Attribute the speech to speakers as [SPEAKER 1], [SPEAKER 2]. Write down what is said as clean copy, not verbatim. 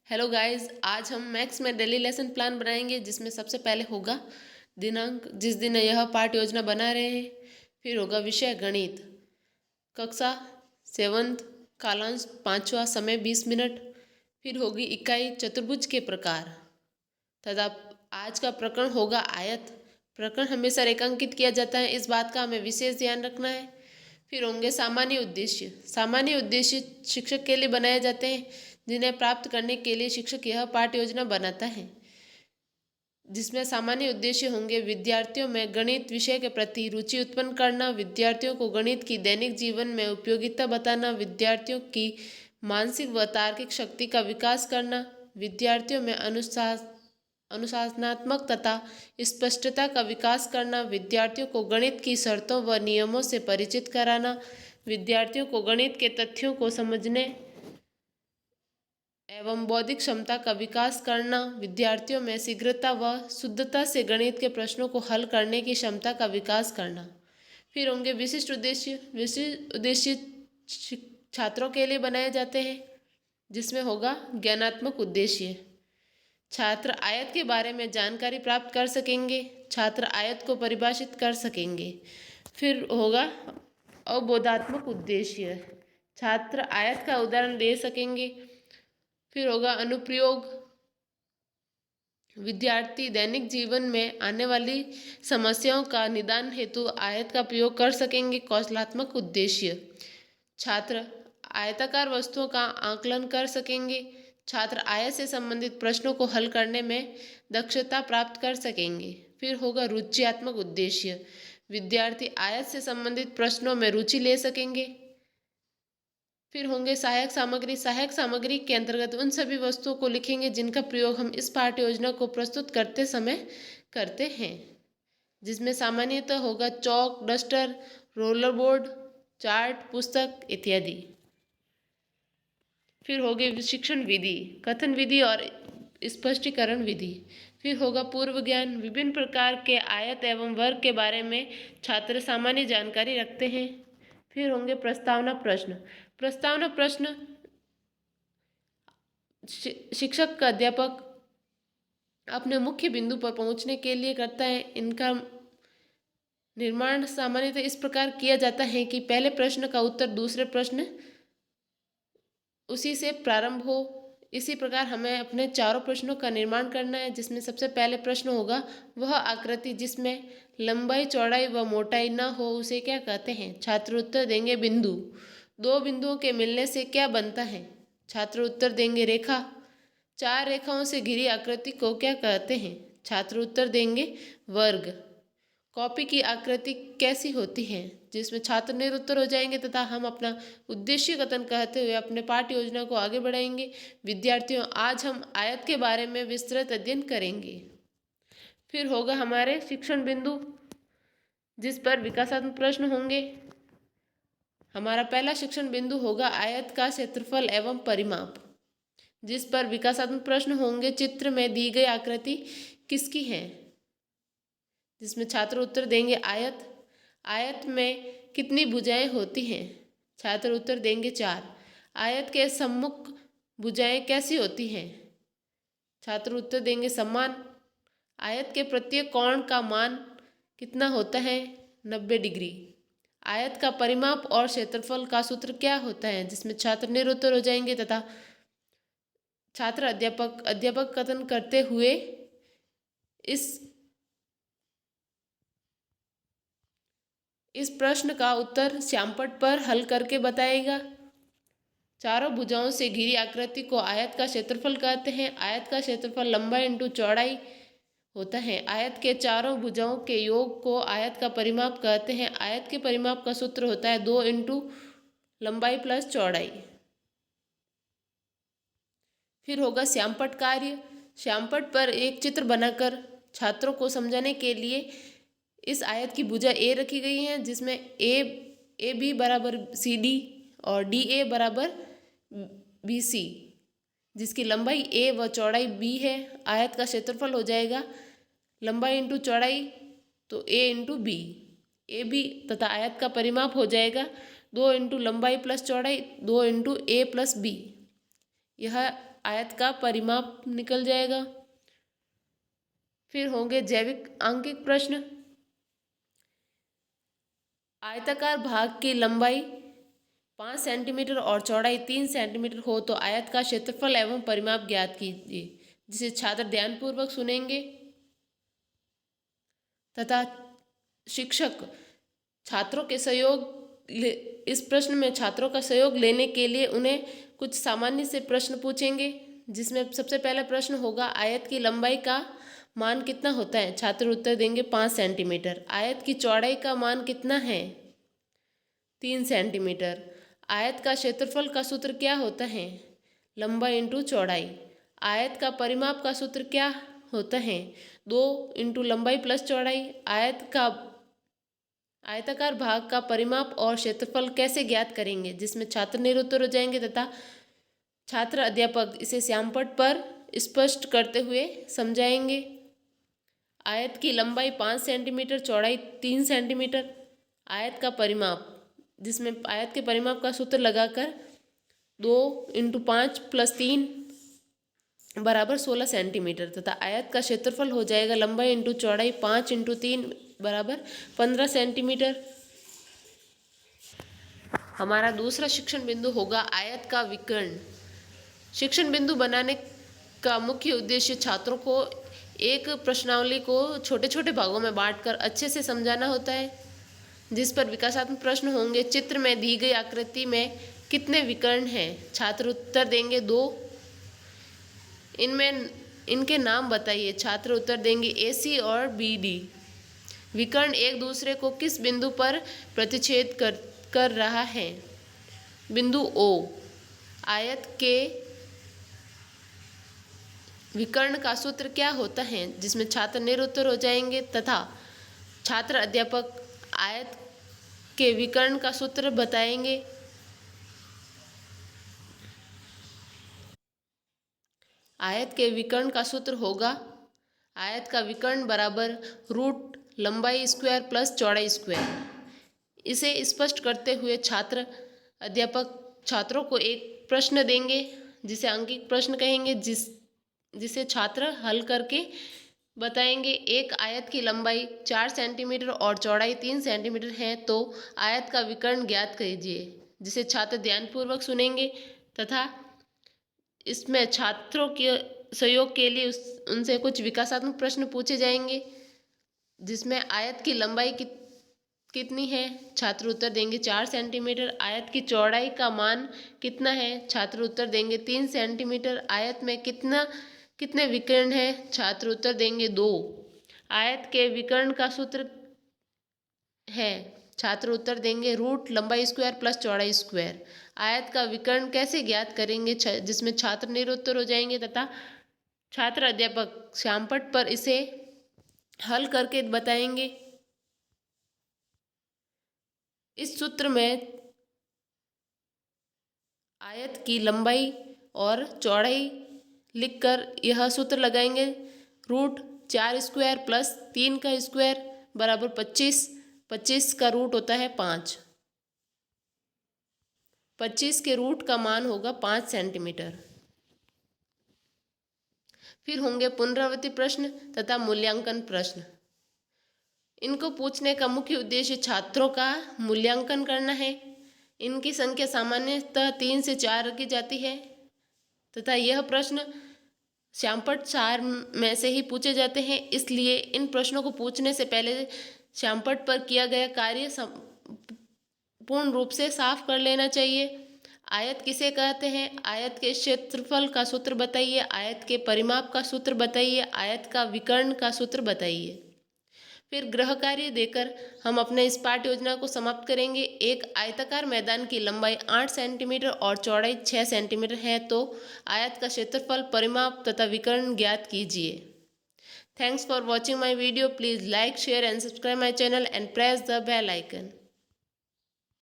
[SPEAKER 1] Hello guys, आज हम maths में डेली लेसन प्लान बनाएंगे जिसमें सबसे पहले होगा दिनांक जिस दिन यह पाठ योजना बना रहे हैं। फिर होगा विषय गणित, कक्षा 7th, कालांश 5वां, समय 20 मिनट। फिर होगी इकाई चतुर्भुज के प्रकार तथा आज का प्रकरण होगा आयत। प्रकरण हमेशा रेखांकित किया जाता है, इस बात का हमें विशेष ध्यान रखना है। फिर होंगे सामान्य उद्देश्य। सामान्य उद्देश्य शिक्षक के लिए बनाए जाते हैं जिन्हें प्राप्त करने के लिए शिक्षक यह पाठ योजना बनाता है, जिसमें सामान्य उद्देश्य होंगे विद्यार्थियों में गणित विषय के प्रति रुचि उत्पन्न करना, विद्यार्थियों को गणित की दैनिक जीवन में उपयोगिता बताना, विद्यार्थियों की मानसिक व तार्किक शक्ति का विकास करना, विद्यार्थियों में अनुशासनात्मक तथा स्पष्टता का विकास करना, विद्यार्थियों को गणित की शर्तों व नियमों से परिचित कराना, विद्यार्थियों को गणित के तथ्यों को समझने एवं बौद्धिक क्षमता का विकास करना, विद्यार्थियों में शीघ्रता व शुद्धता से गणित के प्रश्नों को हल करने की क्षमता का विकास करना। फिर होंगे विशिष्ट उद्देश्य। विशिष्ट उद्देश्य छात्रों के लिए बनाए जाते हैं, जिसमें होगा ज्ञानात्मक उद्देश्य। छात्र आयत के बारे में जानकारी प्राप्त कर सकेंगे, छात्र आयत को परिभाषित कर सकेंगे। फिर होगा अवबोधात्मक उद्देश्य, छात्र आयत का उदाहरण दे सकेंगे। फिर होगा अनुप्रयोग, विद्यार्थी दैनिक जीवन में आने वाली समस्याओं का निदान हेतु आयत का प्रयोग कर सकेंगे। कौशलात्मक उद्देश्य, छात्र आयताकार वस्तुओं का आकलन कर सकेंगे, छात्र आयत से संबंधित प्रश्नों को हल करने में दक्षता प्राप्त कर सकेंगे। फिर होगा रुचियात्मक उद्देश्य, विद्यार्थी आयत से संबंधित प्रश्नों में रुचि ले सकेंगे। फिर होंगे सहायक सामग्री। सहायक सामग्री के अंतर्गत उन सभी वस्तुओं को लिखेंगे जिनका प्रयोग हम इस पाठ्य योजना को प्रस्तुत करते समय करते हैं, जिसमें सामान्यतः होगा चौक, डस्टर, रोलर बोर्ड, चार्ट, पुस्तक इत्यादि। फिर होगी शिक्षण विधि, कथन विधि और स्पष्टीकरण विधि। फिर होगा पूर्व ज्ञान, विभिन्न प्रकार के आयत एवं वर्ग के बारे में छात्र सामान्य जानकारी रखते हैं। फिर होंगे प्रस्तावना प्रश्न। प्रस्तावना प्रश्न शिक्षक का अध्यापक अपने मुख्य बिंदु पर पहुंचने के लिए करता है। इनका निर्माण सामान्यतः इस प्रकार किया जाता है कि पहले प्रश्न का उत्तर दूसरे प्रश्न उसी से प्रारंभ हो। इसी प्रकार हमें अपने चारों प्रश्नों का निर्माण करना है, जिसमें सबसे पहले प्रश्न होगा वह आकृति जिसमें लंबाई, चौड़ाई व मोटाई न हो उसे क्या कहते हैं। छात्र उत्तर देंगे बिंदु। दो बिंदुओं के मिलने से क्या बनता है। छात्र उत्तर देंगे रेखा। चार रेखाओं से घिरी आकृति को क्या कहते हैं। छात्र उत्तर देंगे वर्ग। कॉपी की आकृति कैसी होती है, जिसमें छात्र निरुत्तर हो जाएंगे तथा हम अपना उद्देश्य कथन कहते हुए अपने पाठ्य योजना को आगे बढ़ाएंगे। विद्यार्थियों, आज हम आयत के बारे में विस्तृत अध्ययन करेंगे। फिर होगा हमारे शिक्षण बिंदु, जिस पर विकासात्मक प्रश्न होंगे। हमारा पहला शिक्षण बिंदु होगा आयत का क्षेत्रफल एवं परिमाप, जिस पर विकासात्मक प्रश्न होंगे चित्र में दी गई आकृति किसकी है, जिसमें छात्र उत्तर देंगे आयत। आयत में कितनी भुजाएं होती हैं। छात्र उत्तर देंगे 4। आयत के सम्मुख भुजाएं कैसी होती हैं। छात्र उत्तर देंगे समान। आयत के प्रत्येक कोण का मान कितना होता है, 90 डिग्री। आयत का परिमाप और क्षेत्रफल का सूत्र क्या होता है, जिसमें छात्र निरुत्तर हो जाएंगे तथा छात्र अध्यापक कथन करते हुए इस प्रश्न का उत्तर श्यामपट्ट पर हल करके बताएगा। चारों भुजाओं से घिरी आकृति को आयत का क्षेत्रफल कहते हैं। आयत का क्षेत्रफल लंबाई इंटू चौड़ाई होता है। आयत के चारों भुजाओं के योग को आयत का परिमाप कहते हैं। आयत के परिमाप का सूत्र होता है 2 इंटू लंबाई प्लस चौड़ाई। फिर होगा श्यामपट्ट कार्य। श्यामपट्ट पर एक चित्र बनाकर छात्रों को समझाने के लिए इस आयत की भुजा ए रखी गई है, जिसमें ए बी बराबर सी डी और डी ए बराबर बी सी, जिसकी लंबाई ए व चौड़ाई बी है। आयत का क्षेत्रफल हो जाएगा लंबाई इंटू चौड़ाई तो ए इंटू बी, ए बी तथा आयत का परिमाप हो जाएगा 2 इंटू लंबाई प्लस चौड़ाई 2 इंटू ए प्लस बी। यह आयत का परिमाप निकल जाएगा। फिर होंगे जैविक आंकिक प्रश्न। आयताकार भाग की लंबाई 5 सेंटीमीटर और चौड़ाई 3 सेंटीमीटर हो तो आयत का क्षेत्रफल एवं परिमाप ज्ञात कीजिए, जिसे छात्र ध्यानपूर्वक सुनेंगे तथा शिक्षक छात्रों के इस प्रश्न में छात्रों का सहयोग लेने के लिए उन्हें कुछ सामान्य से प्रश्न पूछेंगे, जिसमें सबसे पहला प्रश्न होगा आयत की लंबाई का मान कितना होता है। छात्र उत्तर देंगे 5 सेंटीमीटर। आयत की चौड़ाई का मान कितना है? 3 सेंटीमीटर। आयत का क्षेत्रफल का सूत्र क्या होता है? लंबाई इंटू चौड़ाई। आयत का परिमाप का सूत्र क्या होता है? 2 इंटू लंबाई प्लस चौड़ाई। आयताकार भाग का परिमाप और क्षेत्रफल कैसे ज्ञात करेंगे, जिसमें छात्र निरुत्तर हो जाएंगे तथा छात्र अध्यापक इसे श्यामपट्ट पर स्पष्ट करते हुए समझाएंगे। आयत की लंबाई 5 सेंटीमीटर, चौड़ाई 3 सेंटीमीटर। आयत का परिमाप, जिसमें आयत के परिमाप का सूत्र लगाकर 2 इंटू 5 प्लस 3 बराबर 16 सेंटीमीटर तथा आयत का क्षेत्रफल हो जाएगा लंबाई इंटू चौड़ाई 5 इंटू 3 बराबर 15 सेंटीमीटर। हमारा दूसरा शिक्षण बिंदु होगा आयत का विकर्ण। शिक्षण बिंदु बनाने का मुख्य उद्देश्य छात्रों को एक प्रश्नावली को छोटे छोटे भागों में बांटकर अच्छे से समझाना होता है, जिस पर विकासात्मक प्रश्न होंगे। चित्र में दी गई आकृति में कितने विकर्ण हैं? छात्र उत्तर देंगे 2। इनके नाम बताइए। छात्र उत्तर देंगे AC और BD। विकर्ण एक दूसरे को किस बिंदु पर प्रतिच्छेद कर रहा है? बिंदु O। आयत के विकर्ण का सूत्र क्या होता है, जिसमें छात्र निरुत्तर हो जाएंगे तथा छात्र अध्यापक आयत के विकर्ण का सूत्र बताएंगे। आयत के विकर्ण का सूत्र होगा आयत का विकर्ण बराबर रूट लंबाई स्क्वायर प्लस चौड़ाई स्क्वायर। इसे स्पष्ट करते हुए छात्र अध्यापक छात्रों को एक प्रश्न देंगे, जिसे आंकिक प्रश्न कहेंगे, जिसे छात्र हल करके बताएंगे। एक आयत की लंबाई 4 सेंटीमीटर और चौड़ाई 3 सेंटीमीटर है तो आयत का विकर्ण ज्ञात कीजिए, जिसे छात्र ध्यानपूर्वक सुनेंगे तथा इसमें छात्रों के सहयोग के लिए उनसे कुछ विकासात्मक प्रश्न पूछे जाएंगे, जिसमें आयत की लंबाई कितनी है? छात्र उत्तर देंगे 4 सेंटीमीटर। आयत की चौड़ाई का मान कितना है? छात्र उत्तर देंगे 3 सेंटीमीटर। आयत में कितने विकर्ण हैं? छात्र उत्तर देंगे 2। आयत के विकर्ण का सूत्र है, छात्र उत्तर देंगे रूट लंबाई स्क्वायर प्लस चौड़ाई स्क्वायर। आयत का विकर्ण कैसे ज्ञात करेंगे, जिसमें छात्र निरुत्तर हो जाएंगे तथा छात्र अध्यापक श्यामपट्ट पर इसे हल करके बताएंगे। इस सूत्र में आयत की लंबाई और चौड़ाई लिखकर यह सूत्र लगाएंगे। रूट 4 स्क्वायर प्लस 3 का स्क्वायर बराबर 25। 25 का रूट होता है 5। 25 के रूट का मान होगा 5 सेंटीमीटर। फिर होंगे पुनरावृत्ति प्रश्न तथा मूल्यांकन प्रश्न। इनको पूछने का मुख्य उद्देश्य छात्रों का मूल्यांकन करना है। इनकी संख्या सामान्यतः 3 से 4 रखी जाती है तथा यह प्रश्न श्यामपट्ट सार में से ही पूछे जाते हैं। इसलिए इन प्रश्नों को पूछने से पहले श्यामपट्ट पर किया गया कार्य पूर्ण रूप से साफ कर लेना चाहिए। आयत किसे कहते हैं? आयत के क्षेत्रफल का सूत्र बताइए। आयत के परिमाप का सूत्र बताइए। आयत का विकर्ण का सूत्र बताइए। फिर गृह कार्य देकर हम अपने इस पाठ योजना को समाप्त करेंगे। एक आयताकार मैदान की लंबाई 8 सेंटीमीटर और चौड़ाई 6 सेंटीमीटर है तो आयत का क्षेत्रफल, परिमाप तथा विकर्ण ज्ञात कीजिए। Thanks for watching my video. Please like, share and subscribe my channel and press the bell icon.